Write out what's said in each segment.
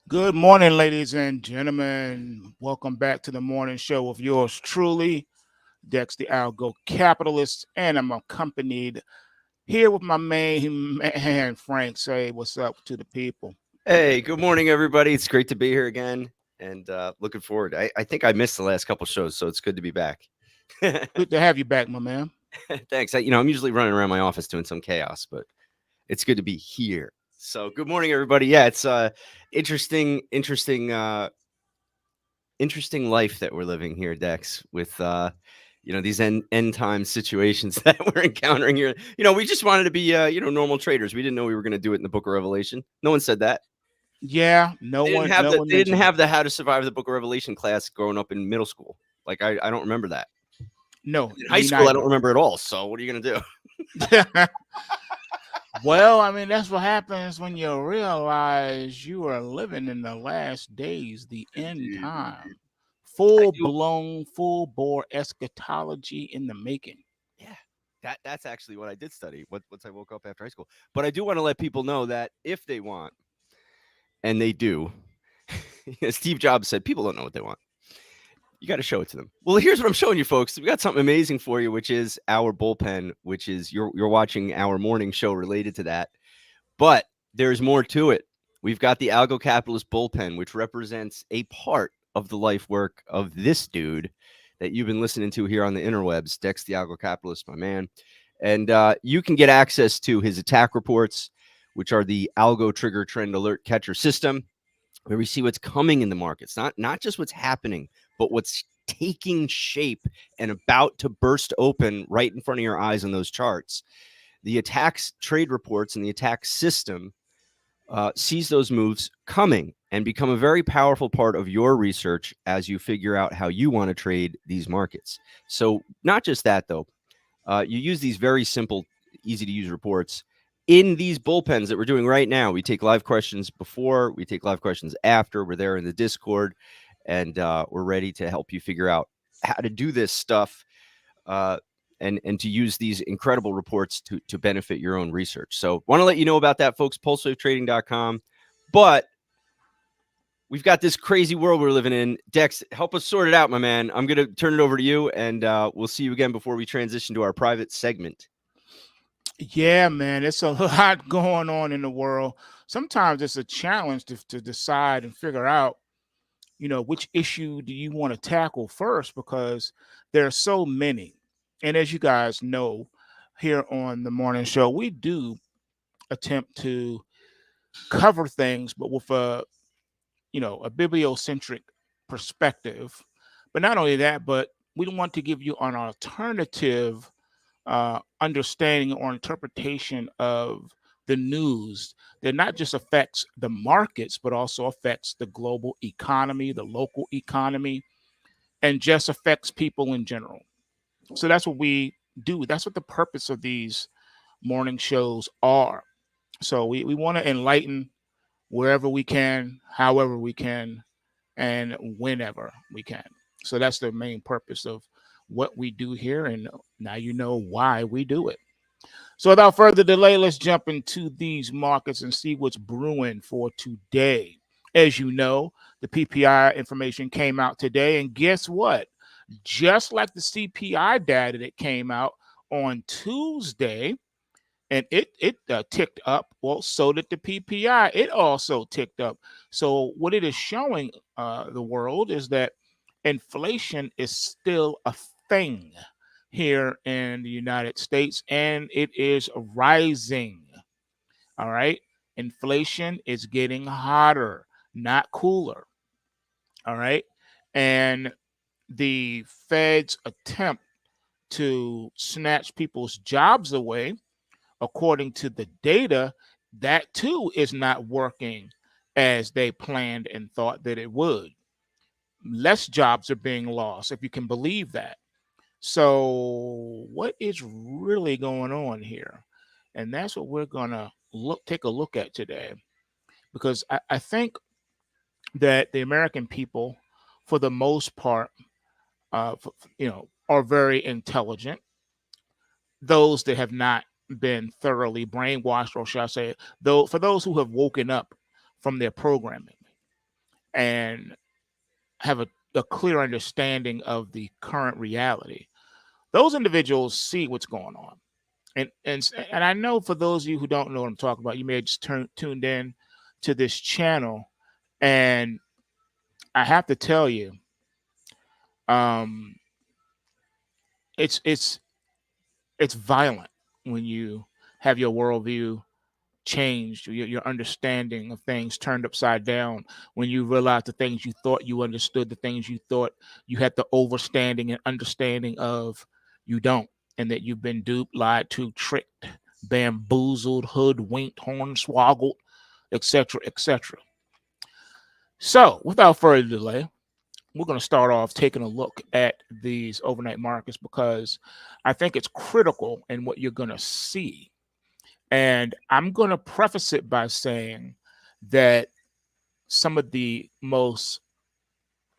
Good morning, ladies and gentlemen. Welcome back to the morning show with yours truly, Dex the Algo Capitalist, and I'm accompanied here with my main man, Frank. Say what's up to the people. Hey, good morning, everybody. It's great to be here again and looking forward. I think I missed the last couple shows, so it's good to be back. Good to have you back, my man. Thanks. I'm usually running around my office doing some chaos, but it's good to be here. So, good morning, everybody. Yeah, it's interesting life that we're living here, Dex, with these end time situations that we're encountering here. We just wanted to be normal traders. We didn't know we were going to do it in the Book of Revelation. No one said that. Yeah, no They didn't one, have no the one they didn't mentioned it. have the How to Survive the Book of Revelation class growing up in middle school. Like I don't remember that. No, In high me school, I don't neither. remember at all. So what are you gonna do? Well, I mean, that's what happens when you realize you are living in the last days, the end Dude, time. I Full do. blown, full bore eschatology in the making. Yeah, that's actually what I did study. Once I woke up after high school. But I do want to let people know that if they want, and they do, Steve Jobs said people don't know what they want. You got to show it to them. Well, here's what I'm showing you, folks. We got something amazing for you, which is our bullpen, which is you're watching our morning show related to that. But there's more to it. We've got the Algo Capitalist bullpen, which represents a part of the life work of this dude that you've been listening to here on the interwebs, Dex the Algo Capitalist, my man. And you can get access to his attack reports, which are the Algo Trigger Trend Alert Catcher System, where we see what's coming in the markets, not just what's happening, but what's taking shape and about to burst open right in front of your eyes on those charts. The attacks trade reports and the attack system sees those moves coming and become a very powerful part of your research as you figure out how you want to trade these markets. So, not just that, though, you use these very simple, easy to use reports in these bullpens that we're doing right now. We take live questions before, we take live questions after. We're there in the Discord, and we're ready to help you figure out how to do this stuff. And to use these incredible reports to benefit your own research. So want to let you know about that, folks, pulsewavetrading.com. But we've got this crazy world we're living in. Dex, help us sort it out, my man. I'm going to turn it over to you, and we'll see you again before we transition to our private segment. Yeah, man, it's a lot going on in the world. Sometimes it's a challenge to decide and figure out, which issue do you want to tackle first because there are so many. And as you guys know, here on the morning show, we do attempt to cover things, but with a bibliocentric perspective. But not only that, but we want to give you an alternative understanding or interpretation of the news that not just affects the markets, but also affects the global economy, the local economy, and just affects people in general. So that's what we do. That's what the purpose of these morning shows are. So we want to enlighten wherever we can, however we can, and whenever we can. So that's the main purpose of what we do here. And now you know why we do it. So without further delay, let's jump into these markets and see what's brewing for today. As you know, the PPI information came out today, and guess what? Just like the CPI data that came out on Tuesday, and it ticked up. Well, so did the PPI. It also ticked up. So what it is showing the world is that inflation is still a thing here in the United States, and it is rising. All right, inflation is getting hotter, not cooler. All right, and the Fed's attempt to snatch people's jobs away, according to the data, that too is not working as they planned and thought that it would. Less jobs are being lost, if you can believe that. So, what is really going on here? And that's what we're gonna take a look at today, because I think that the American people, for the most part, are very intelligent. Those that have not been thoroughly brainwashed, or shall I say, though, for those who have woken up from their programming. and have a clear understanding of the current reality. Those individuals see what's going on. And I know for those of you who don't know what I'm talking about, you may have just tuned in to this channel, and I have to tell you, um, it's it's violent when you have your worldview changed, your understanding of things turned upside down, when you realize the things you thought you understood, the things you thought you had the overstanding and understanding of, you don't, and that you've been duped, lied to, tricked, bamboozled, hoodwinked, hornswoggled, etc., etc. So, without further delay, we're going to start off taking a look at these overnight markets because I think it's critical in what you're going to see. And I'm going to preface it by saying that some of the most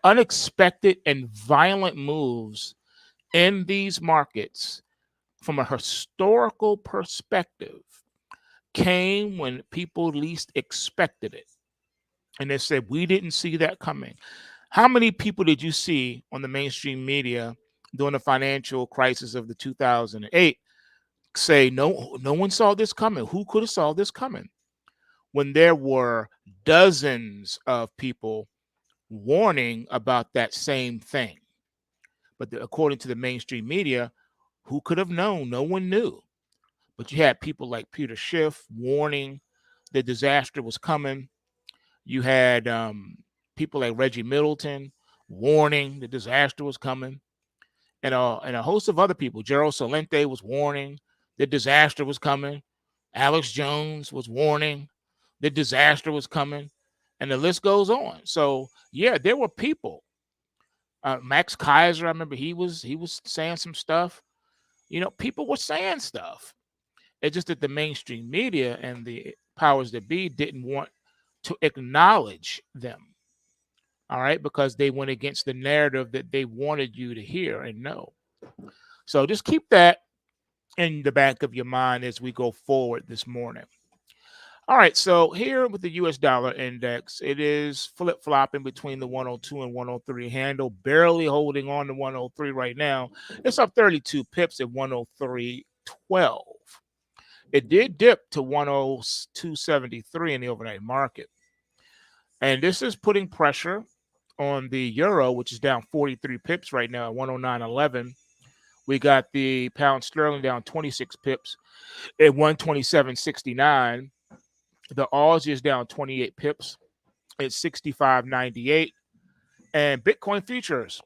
unexpected and violent moves in these markets from a historical perspective came when people least expected it. And they said, we didn't see that coming. How many people did you see on the mainstream media during the financial crisis of the 2008 say, no one saw this coming? Who could have saw this coming? When there were dozens of people warning about that same thing. But according to the mainstream media, who could have known? No one knew. But you had people like Peter Schiff warning the disaster was coming. You had people like Reggie Middleton warning the disaster was coming. And a host of other people. Gerald Salente was warning the disaster was coming. Alex Jones was warning the disaster was coming. And the list goes on. So yeah, there were people. Max Kaiser, I remember he was saying some stuff. People were saying stuff. It's just that the mainstream media and the powers that be didn't want to acknowledge them. All right, because they went against the narrative that they wanted you to hear and know. So just keep that in the back of your mind as we go forward this morning. All right, so here with the US dollar index, it is flip flopping between the 102 and 103 handle, barely holding on to 103 right now. It's up 32 pips at 103.12. It did dip to 102.73 in the overnight market. And this is putting pressure on the euro, which is down 43 pips right now at 109.11. We got the pound sterling down 26 pips at 127.69. The Aussie is down 28 pips at 65.98. And Bitcoin futures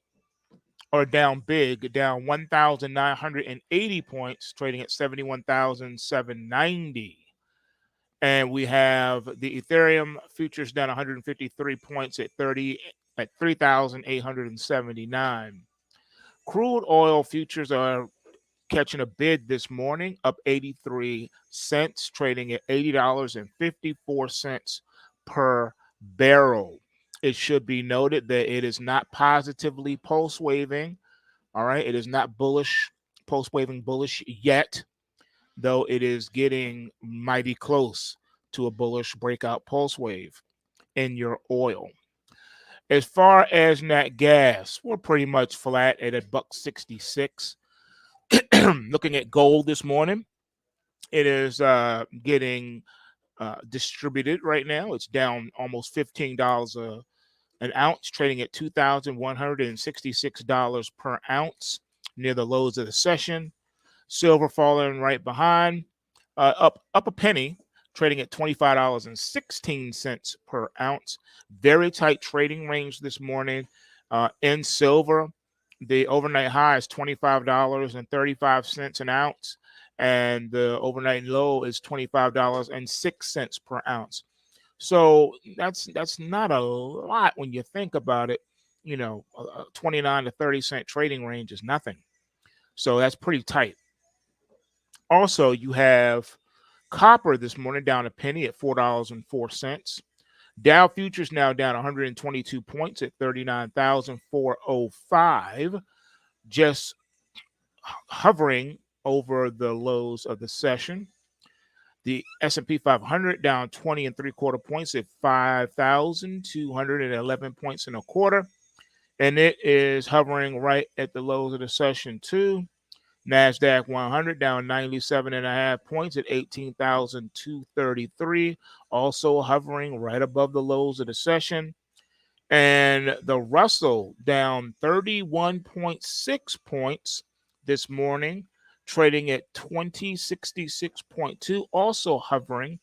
are down big, down 1,980 points, trading at 71,790. And we have the Ethereum futures down 153 points at 3,879. Crude oil futures are catching a bid this morning, up 83 cents, trading at $80.54 per barrel. It should be noted that it is not positively pulse waving. All right. It is not bullish, pulse waving bullish yet, though it is getting mighty close to a bullish breakout pulse wave in your oil. As far as nat gas, we're pretty much flat at a buck 66. Looking at gold this morning, it is getting distributed right now. It's down almost $15 an ounce, trading at $2,166 per ounce near the lows of the session. Silver falling right behind, up a penny, trading at $25.16 per ounce. Very tight trading range this morning in silver. The overnight high is $25.35 an ounce, and the overnight low is $25.06 per ounce. So that's not a lot when you think about it. A 29 to 30 cent trading range is nothing. So that's pretty tight. Also, you have copper this morning down a penny at $4.04. Dow futures now down 122 points at 39,405, just hovering over the lows of the session. The S&P 500 down 20 and three quarter points at 5,211 points and a quarter. And it is hovering right at the lows of the session too. NASDAQ 100 down 97 and a half points at 18,233, also hovering right above the lows of the session. And the Russell down 31.6 points this morning, trading at 2066.2, also hovering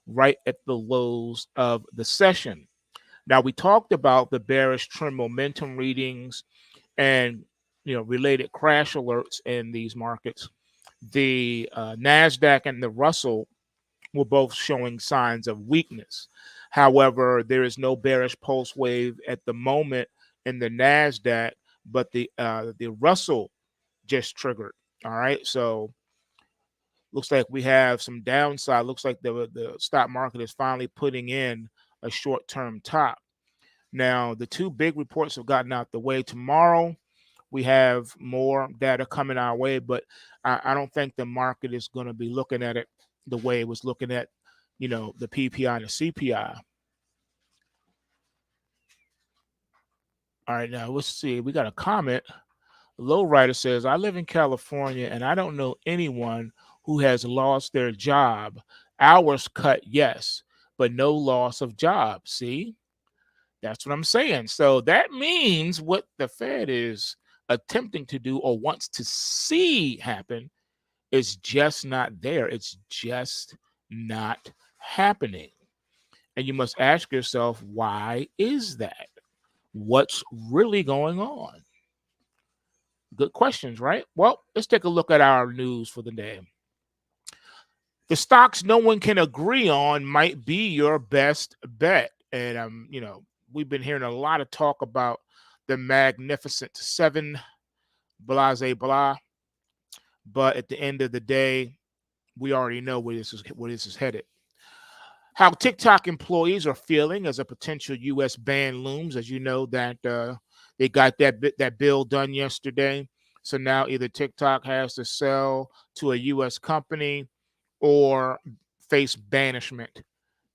right at the lows of the session. Now, we talked about the bearish trend momentum readings and related crash alerts in these markets. The Nasdaq and the Russell were both showing signs of weakness. However, there is no bearish pulse wave at the moment in the Nasdaq, but the Russell just triggered. All right, so looks like we have some downside. Looks like the stock market is finally putting in a short term top. Now, the two big reports have gotten out the way. Tomorrow, we have more data coming our way, but I don't think the market is going to be looking at it the way it was looking at, the PPI and the CPI. All right, now let's see. We got a comment. Lowrider says, I live in California and I don't know anyone who has lost their job. Hours cut, yes, but no loss of job. See? That's what I'm saying. So that means what the Fed is attempting to do or wants to see happen is just not there. It's just not happening. And you must ask yourself, why is that? What's really going on? Good questions, right? Well, let's take a look at our news for the day. The stocks no one can agree on might be your best bet. And we've been hearing a lot of talk about the Magnificent Seven, blah, blah. But at the end of the day, we already know where this is headed. How TikTok employees are feeling as a potential U.S. ban looms. As you know, that they got that bill done yesterday. So now either TikTok has to sell to a U.S. company or face banishment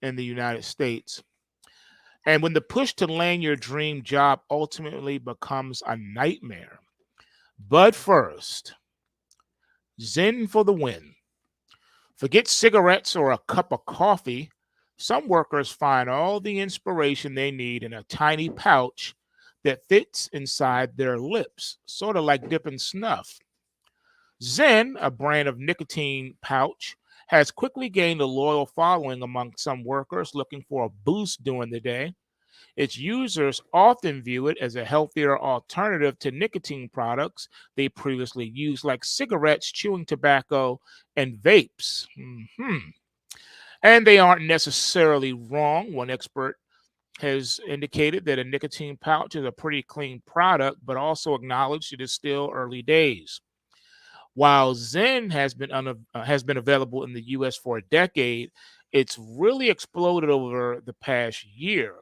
in the United States. And when the push to land your dream job ultimately becomes a nightmare. But first, Zen for the win. Forget cigarettes or a cup of coffee. Some workers find all the inspiration they need in a tiny pouch that fits inside their lips, sort of like dipping snuff. Zen, a brand of nicotine pouch, has quickly gained a loyal following among some workers looking for a boost during the day. Its users often view it as a healthier alternative to nicotine products they previously used, like cigarettes, chewing tobacco, and vapes. And they aren't necessarily wrong. One expert has indicated that a nicotine pouch is a pretty clean product, but also acknowledged it is still early days. While Zen has been available in the U.S. for a decade, it's really exploded over the past year.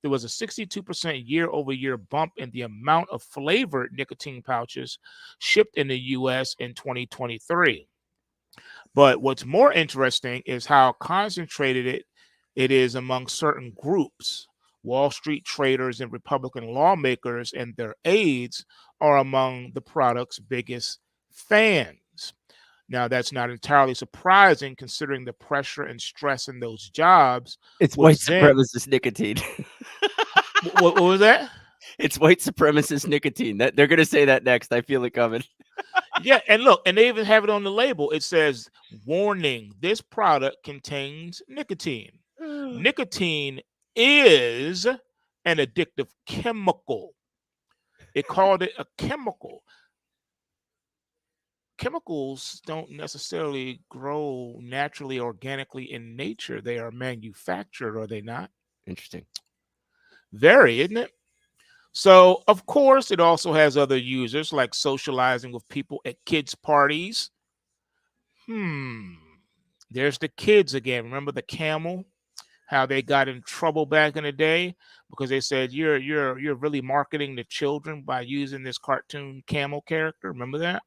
There was a 62% year-over-year bump in the amount of flavored nicotine pouches shipped in the U.S. in 2023. But what's more interesting is how concentrated it is among certain groups. Wall Street traders and Republican lawmakers and their aides are among the product's biggest fans. Now, that's not entirely surprising considering the pressure and stress in those jobs. It's With white Zen, supremacist nicotine. what was that? It's white supremacist nicotine. That they're gonna say that next. I feel it coming. Yeah, and look, and they even have it on the label. It says, warning, this product contains nicotine. Nicotine is an addictive chemical. It called it a chemical. Chemicals don't necessarily grow naturally, organically in nature. They are manufactured, are they not? Interesting. Very, isn't it? So, of course, it also has other users like socializing with people at kids' parties. There's the kids again. Remember the camel? How they got in trouble back in the day because they said you're really marketing to children by using this cartoon camel character. Remember that?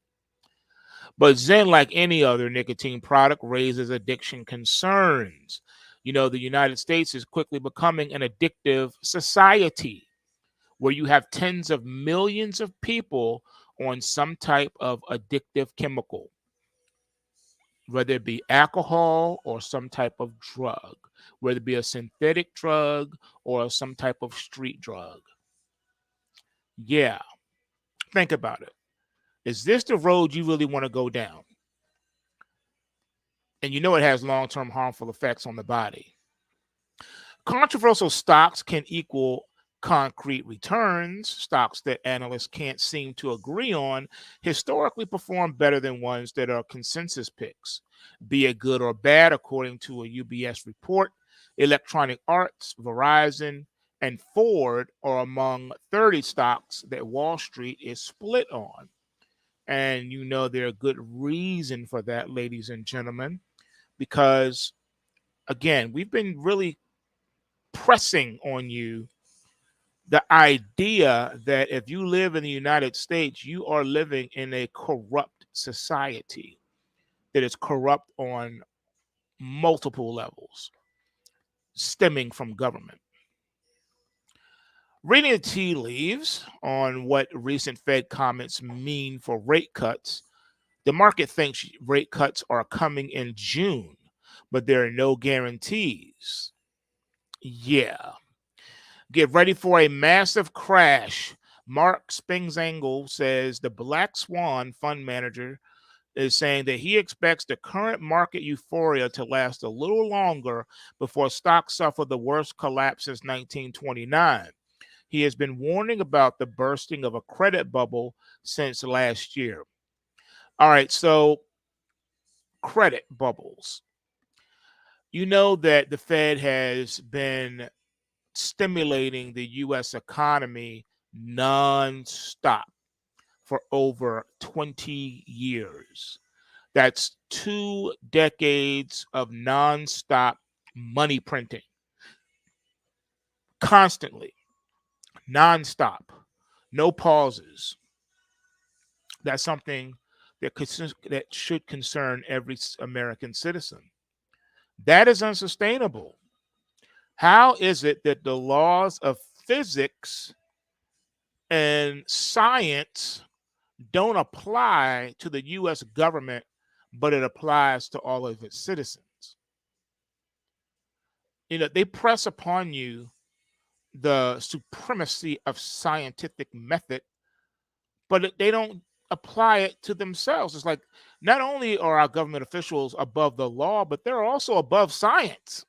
But Zen, like any other nicotine product, raises addiction concerns. The United States is quickly becoming an addictive society where you have tens of millions of people on some type of addictive chemical, whether it be alcohol or some type of drug, whether it be a synthetic drug or some type of street drug. Yeah, think about it. Is this the road you really want to go down? And it has long term harmful effects on the body. Controversial stocks can equal concrete returns. Stocks that analysts can't seem to agree on historically perform better than ones that are consensus picks, be it good or bad, according to a UBS report. Electronic Arts, Verizon, and Ford are among 30 stocks that Wall Street is split on. And there are good reason for that, ladies and gentlemen, because again, we've been really pressing on you the idea that if you live in the United States, you are living in a corrupt society that is corrupt on multiple levels, stemming from government. Reading the tea leaves on what recent Fed comments mean for rate cuts, the market thinks rate cuts are coming in June, but there are no guarantees. Yeah. Get ready for a massive crash. Mark Spingsangle says the Black Swan fund manager is saying that he expects the current market euphoria to last a little longer before stocks suffer the worst collapse since 1929. He has been warning about the bursting of a credit bubble since last year. All right, so credit bubbles. You know that the Fed has been stimulating the U.S. economy nonstop for over 20 years. That's 2 decades of nonstop money printing, constantly, nonstop, no pauses. That's something that should concern every American citizen. That is unsustainable. How is it that the laws of physics and science don't apply to the U.S. government, but it applies to all of its citizens? They press upon you the supremacy of scientific method, but they don't apply it to themselves. It's like not only are our government officials above the law, but they're also above science.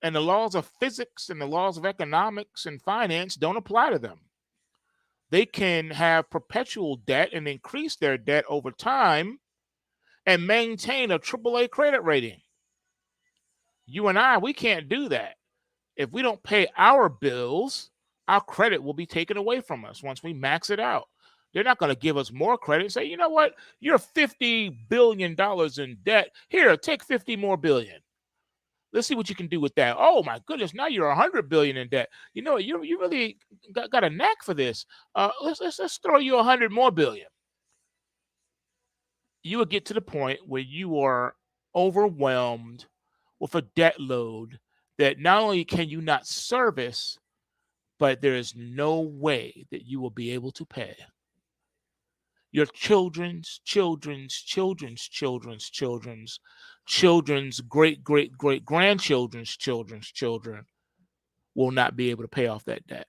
And the laws of physics and the laws of economics and finance don't apply to them. They can have perpetual debt and increase their debt over time and maintain a AAA credit rating. You and I, we can't do that. If we don't pay our bills, our credit will be taken away from us once we max it out. They're not going to give us more credit and say, you know what, you're $50 billion in debt. Here, take 50 more billion. Let's see what you can do with that. Oh my goodness, now you're 100 billion in debt. You really got a knack for this. Let's throw you 100 more billion. You will get to the point where you are overwhelmed with a debt load that not only can you not service, but there is no way that you will be able to pay. Your children's children's children's children's children's children's great great great grandchildren's children's children will not be able to pay off that debt.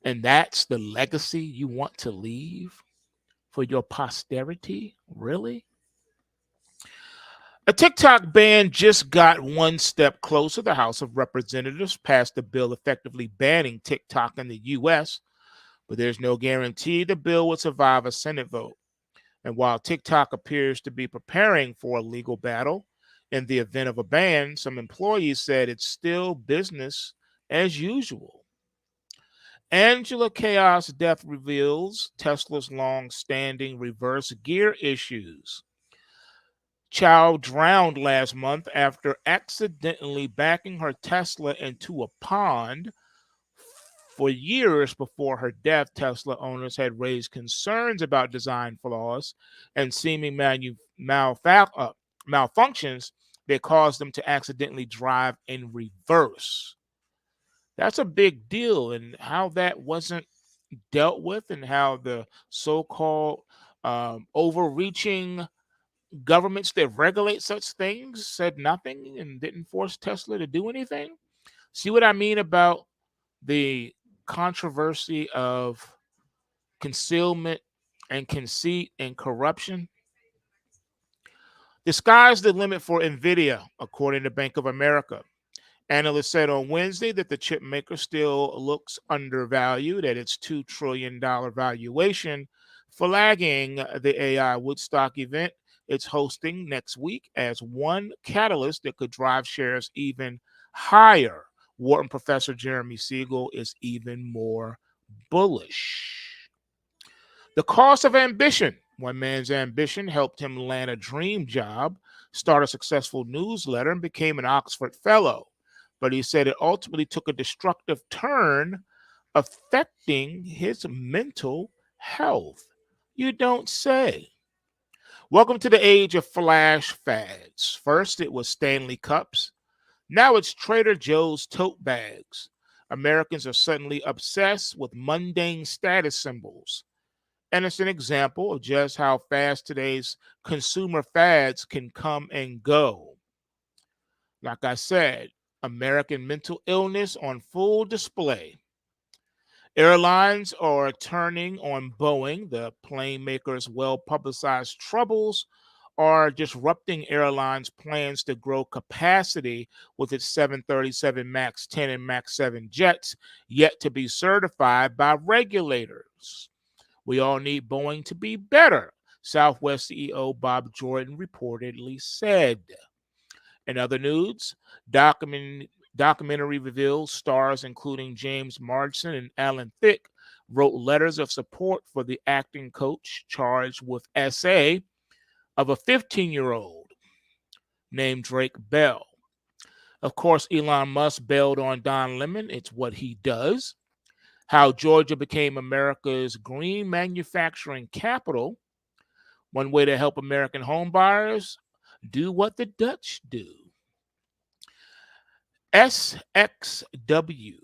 And that's the legacy you want to leave for your posterity? Really? A TikTok ban just got one step closer. The House of Representatives passed a bill effectively banning TikTok in the U.S., but there's no guarantee the bill would survive a Senate vote. And while TikTok appears to be preparing for a legal battle in the event of a ban, some employees said it's still business as usual. Angela Chaos death reveals Tesla's long-standing reverse gear issues. Child drowned last month after accidentally backing her Tesla into a pond For years before her death, Tesla owners had raised concerns about design flaws and seeming malfunctions that caused them to accidentally drive in reverse. That's a big deal, and how that wasn't dealt with, and how the so called overreaching governments that regulate such things said nothing and didn't force Tesla to do anything. See what I mean about the controversy of concealment and conceit and corruption? The sky's the limit for Nvidia, according to Bank of America. Analysts said on Wednesday that the chip maker still looks undervalued at its $2 trillion valuation, flagging the AI Woodstock event it's hosting next week as one catalyst that could drive shares even higher. Wharton professor Jeremy Siegel is even more bullish. The cost of ambition. One man's ambition helped him land a dream job, start a successful newsletter, and became an Oxford Fellow. But he said it ultimately took a destructive turn, affecting his mental health. You don't say. Welcome to the age of flash fads. First, it was Stanley Cups. Now it's Trader Joe's tote bags. Americans are suddenly obsessed with mundane status symbols. And it's an example of just how fast today's consumer fads can come and go. Like I said, American mental illness on full display. Airlines are turning on Boeing. The plane maker's well publicized troubles are disrupting airlines' plans to grow capacity with its 737 MAX 10 and MAX 7 jets, yet to be certified by regulators. We all need Boeing to be better, Southwest CEO Bob Jordan reportedly said. In other news, documentary reveals stars including James Marsden and Alan Thicke wrote letters of support for the acting coach charged with SA of a 15-year-old named Drake Bell. Of course, Elon Musk bailed on Don Lemon. It's what he does. How Georgia became America's green manufacturing capital. One way to help American homebuyers: do what the Dutch do. SXW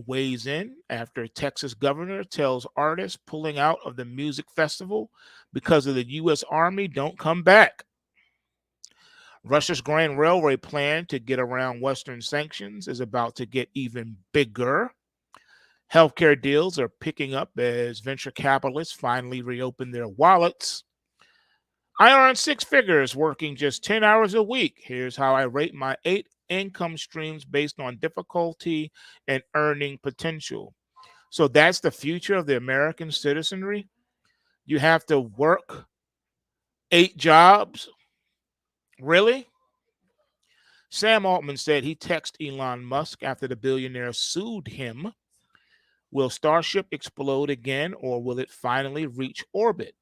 weighs in after Texas governor tells artists pulling out of the music festival because of the U.S. Army don't come back. Russia's Grand Railway plan to get around Western sanctions is about to get even bigger. Healthcare deals are picking up as venture capitalists finally reopen their wallets. I earn six figures working just 10 hours a week. Here's how I rate my 8 income streams based on difficulty and earning potential. So that's the future of the American citizenry. You have to work 8 jobs. Really? Sam Altman said he texted Elon Musk after the billionaire sued him. Will Starship explode again, or will it finally reach orbit?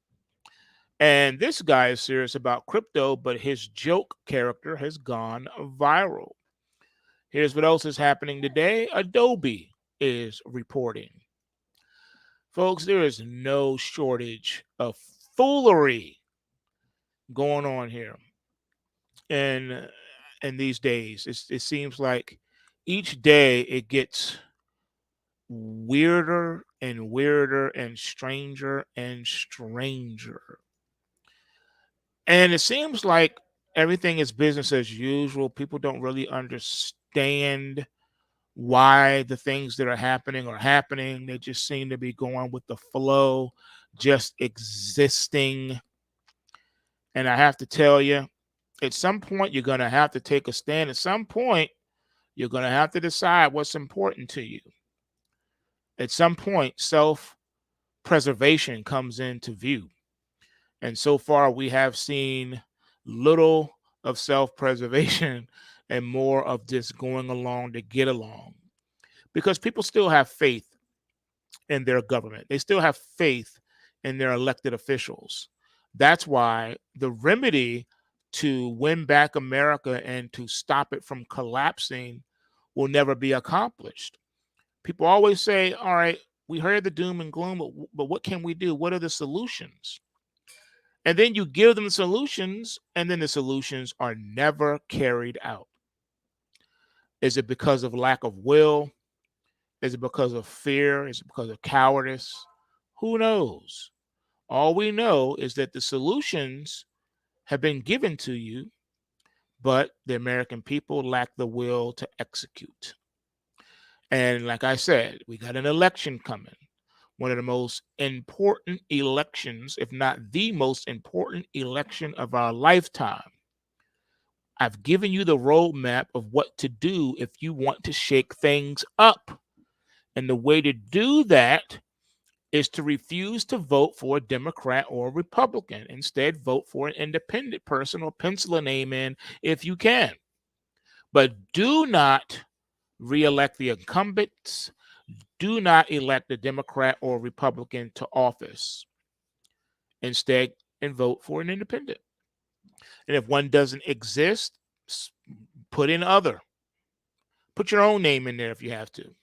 And this guy is serious about crypto, but his joke character has gone viral. Here's what else is happening today. Adobe is reporting. Folks, there is no shortage of foolery going on here. And in these days, it seems like each day it gets weirder and weirder and stranger. And it seems like everything is business as usual. People don't really understand why the things that are happening are happening. They just seem to be going with the flow, just existing. And I have to tell you, at some point, you're going to have to take a stand. At some point, you're going to have to decide what's important to you. At some point, self preservation comes into view. And so far, we have seen little of self preservation and more of just going along to get along, because people still have faith in their government. They still have faith in their elected officials. That's why the remedy to win back America and to stop it from collapsing will never be accomplished. People always say, all right, we heard the doom and gloom, but what can we do? What are the solutions? And then you give them solutions, and then the solutions are never carried out. Is it because of lack of will? Is it because of fear? Is it because of cowardice? Who knows? All we know is that the solutions have been given to you, but the American people lack the will to execute. And like I said, we got an election coming. One of the most important elections, if not the most important election of our lifetime. I've given you the roadmap of what to do if you want to shake things up. And the way to do that is to refuse to vote for a Democrat or a Republican. Instead, vote for an independent person or pencil a name in if you can. But do not reelect the incumbents. Do not elect a Democrat or Republican to office. Instead, and vote for an independent. And if one doesn't exist, put in other. Put your own name in there if you have to.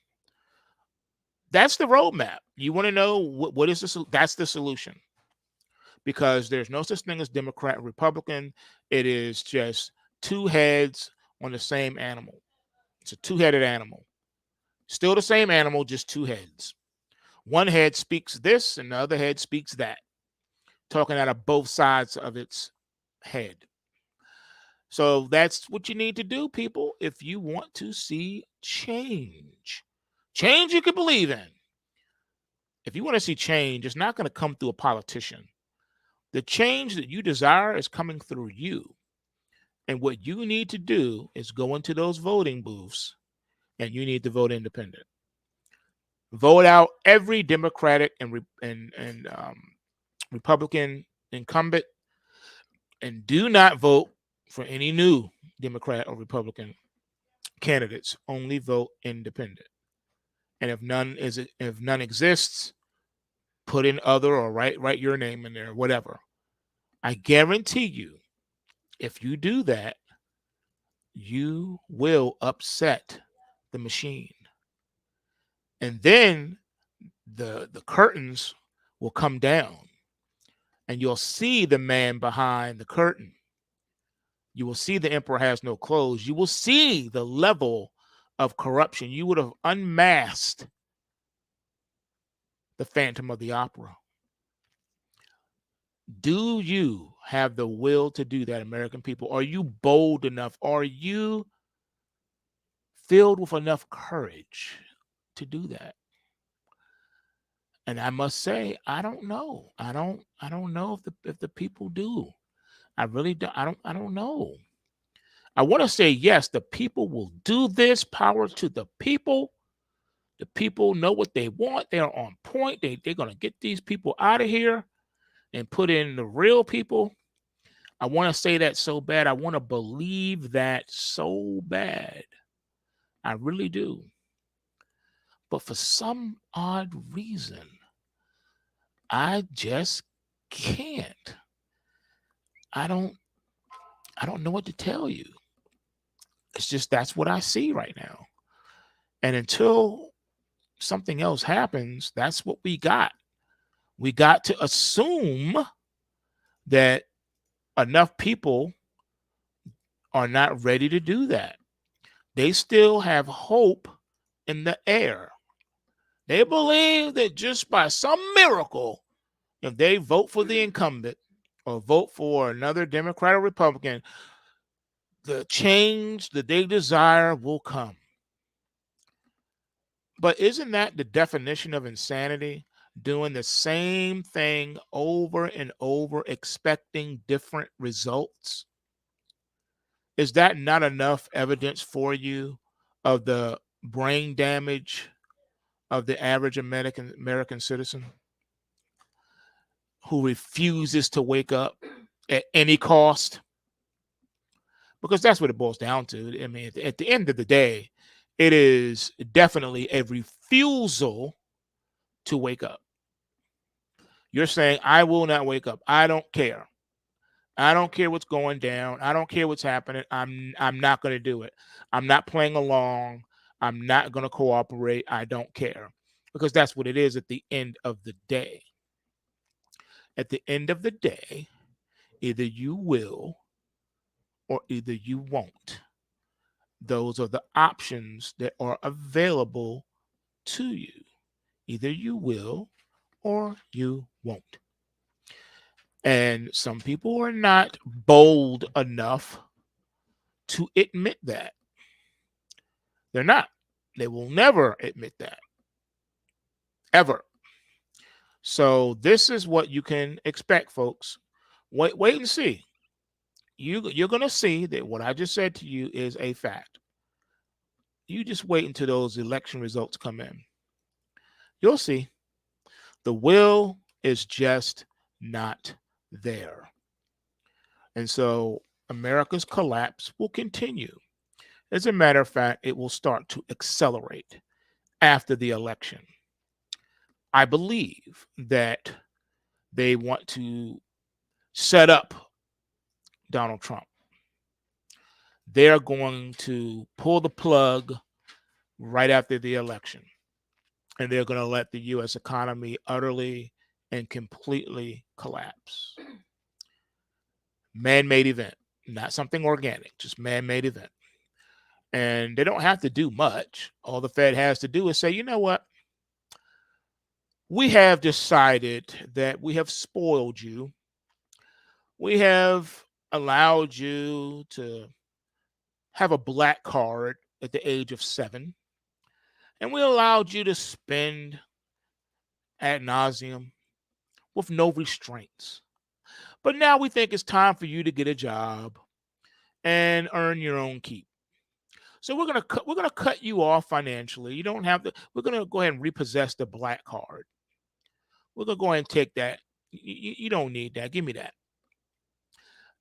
That's the roadmap. You want to know what is the that's the solution, because there's no such thing as Democrat or Republican. It is just two heads on the same animal. It's a two-headed animal. Still the same animal, just two heads. One head speaks this and the other head speaks that, talking out of both sides of its head. So that's what you need to do, people, if you want to see change. Change you can believe in. If you want to see change, it's not going to come through a politician. The change that you desire is coming through you. And what you need to do is go into those voting booths and you need to vote independent. Vote out every Democratic and Republican incumbent, and do not vote for any new Democrat or Republican candidates. Only vote independent. And if none exists, put in other or write your name in there, whatever. I guarantee you, if you do that, you will upset the machine. And then the curtains will come down and you'll see the man behind the curtain. You will see the emperor has no clothes. You will see the level of corruption. You would have unmasked the Phantom of the Opera. Do you have the will to do that, American people? Are you bold enough? Are you filled with enough courage to do that? And I must say, I don't know. I don't know if the people do. I really don't. I don't know. I want to say yes, the people will do this. Power to the people. The people know what they want. They are on point. They're gonna get these people out of here and put in the real people. I want to say that so bad. I want to believe that so bad. I really do. But for some odd reason, I just can't. I don't I don't know what to tell you. It's just that's what I see right now. And until something else happens, that's what we got. We got to assume that enough people are not ready to do that. They still have hope in the air. They believe that just by some miracle, if they vote for the incumbent or vote for another Democrat or Republican, the change that they desire will come. But isn't that the definition of insanity? Doing the same thing over and over, expecting different results? Is that not enough evidence for you of the brain damage of the average American citizen who refuses to wake up at any cost? Because that's what it boils down to. I mean, at the end of the day, it is definitely a refusal to wake up. You're saying, I will not wake up. I don't care. I don't care what's going down. I don't care what's happening. I'm not going to do it. I'm not playing along. I'm not going to cooperate. I don't care. Because that's what it is at the end of the day. At the end of the day, either you will or either you won't. Those are the options that are available to you. Either you will or you won't. And some people are not bold enough to admit that. They're not. They will never admit that, ever. So this is what you can expect, folks. Wait and see. You're gonna see that what I just said to you is a fact. You just wait until those election results come in. You'll see. The will is just not there. And so America's collapse will continue. As a matter of fact, it will start to accelerate after the election. I believe that they want to set up Donald Trump. They're going to pull the plug right after the election, and they're going to let the U.S. economy utterly and completely collapse. Man-made event, not something organic, just man-made event. And they don't have to do much. All the Fed has to do is say, you know what? We have decided that we have spoiled you. We have allowed you to have a black card at the age of 7, and we allowed you to spend ad nauseum with no restraints. But now we think it's time for you to get a job and earn your own keep. So we're gonna cut you off financially. You don't have to. We're gonna go ahead and repossess the black card. We're gonna go ahead and take that. You don't need that. Give me that.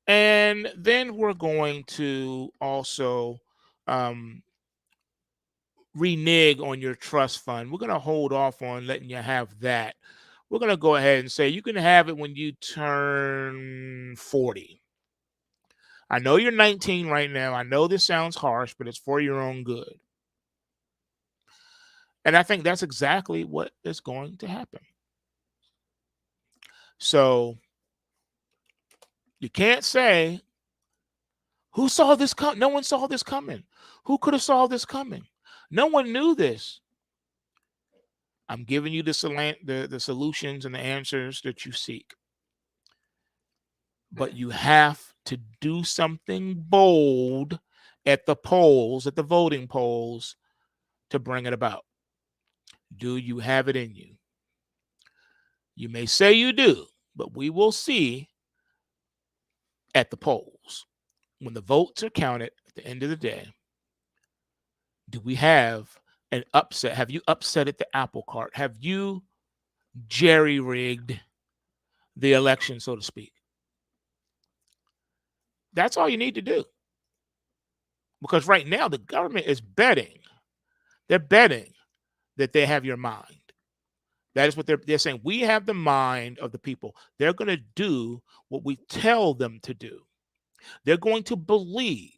And then we're going to also um, renege on your trust fund. We're going to hold off on letting you have that. We're going to go ahead and say you can have it when you turn 40. I know you're 19 right now. I know this sounds harsh, but it's for your own good. And I think that's exactly what is going to happen. So you can't say, who saw this coming? No one saw this coming. Who could have saw this coming? No one knew this. I'm giving you the solutions and the answers that you seek. But you have to do something bold at the polls, at the voting polls, to bring it about. Do you have it in you? You may say you do, but we will see at the polls. When the votes are counted at the end of the day, do we have an upset? Have you upsetted the apple cart? Have you jerry rigged the election, so to speak? That's all you need to do. Because right now the government is betting. They're betting that they have your mind. That is what they're saying. We have the mind of the people. They're going to do what we tell them to do. They're going to believe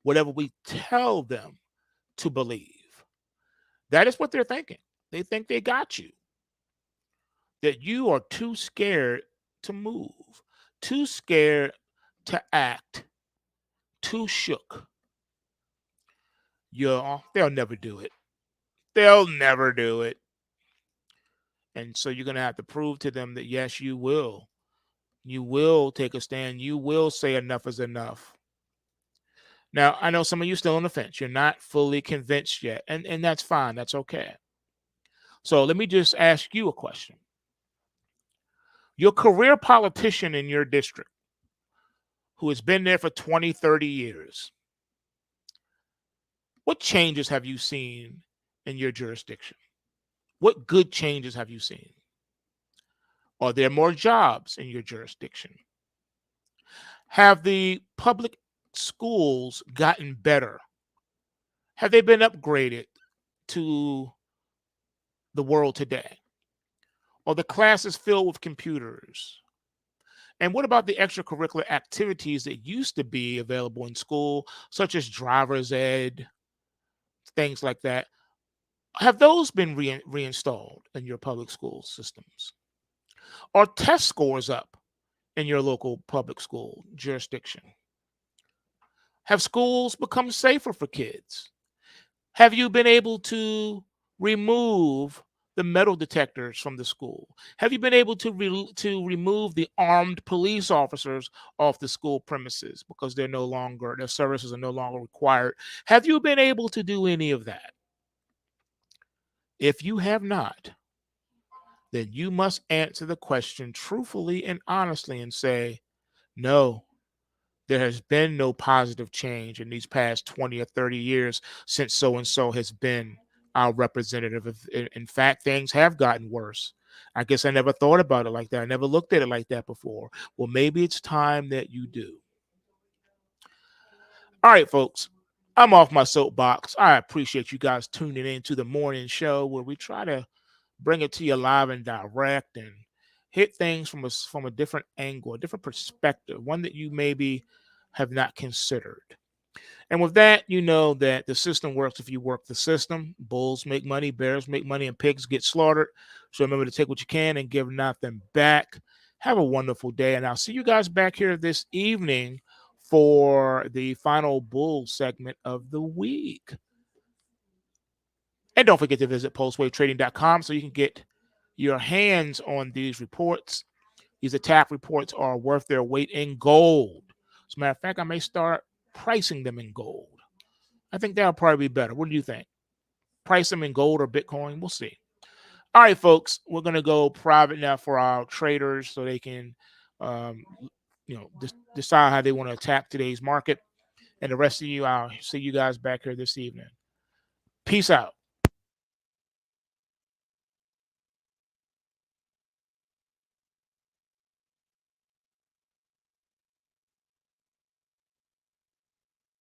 whatever we tell them to believe. That is what they're thinking. They think they got you. That you are too scared to move, too scared to act, too shook. They'll never do it. They'll never do it. And so you're going to have to prove to them that, yes, you will. You will take a stand. You will say enough is enough. Now, I know some of you still on the fence. You're not fully convinced yet. And that's fine. That's okay. So let me just ask you a question. Your career politician in your district who has been there for 20, 30 years, what changes have you seen in your jurisdiction? What good changes have you seen? Are there more jobs in your jurisdiction? Have the public schools gotten better? Have they been upgraded to the world today? Are the classes filled with computers? And what about the extracurricular activities that used to be available in school, such as driver's ed, things like that. Have those been reinstalled in your public school systems? Are test scores up in your local public school jurisdiction? Have schools become safer for kids? Have you been able to remove the metal detectors from the school? Have you been able to remove the armed police officers off the school premises because their services are no longer required? Have you been able to do any of that? If you have not, then you must answer the question truthfully and honestly and say, no, there has been no positive change in these past 20 or 30 years since so and so has been our representative. In fact, things have gotten worse. I guess I never thought about it like that. I never looked at it like that before. Well, maybe it's time that you do. All right, folks, I'm off my soapbox. I appreciate you guys tuning in to the morning show where we try to bring it to you live and direct and hit things from a different angle, a different perspective, one that you maybe have not considered. And with that, you know that the system works if you work the system. Bulls make money, bears make money, and pigs get slaughtered. So remember to take what you can and give nothing back. Have a wonderful day, and I'll see you guys back here this evening for the final bull segment of the week. And don't forget to visit postwavetrading.com so you can get your hands on these reports. These attack reports are worth their weight in gold. As a matter of fact, I may start pricing them in gold. I think that'll probably be better. What do you think? Price them in gold or Bitcoin? We'll see. All right, folks, we're going to go private now for our traders so they can, um, decide how they want to attack today's market. And the rest of you, I'll see you guys back here this evening. Peace out.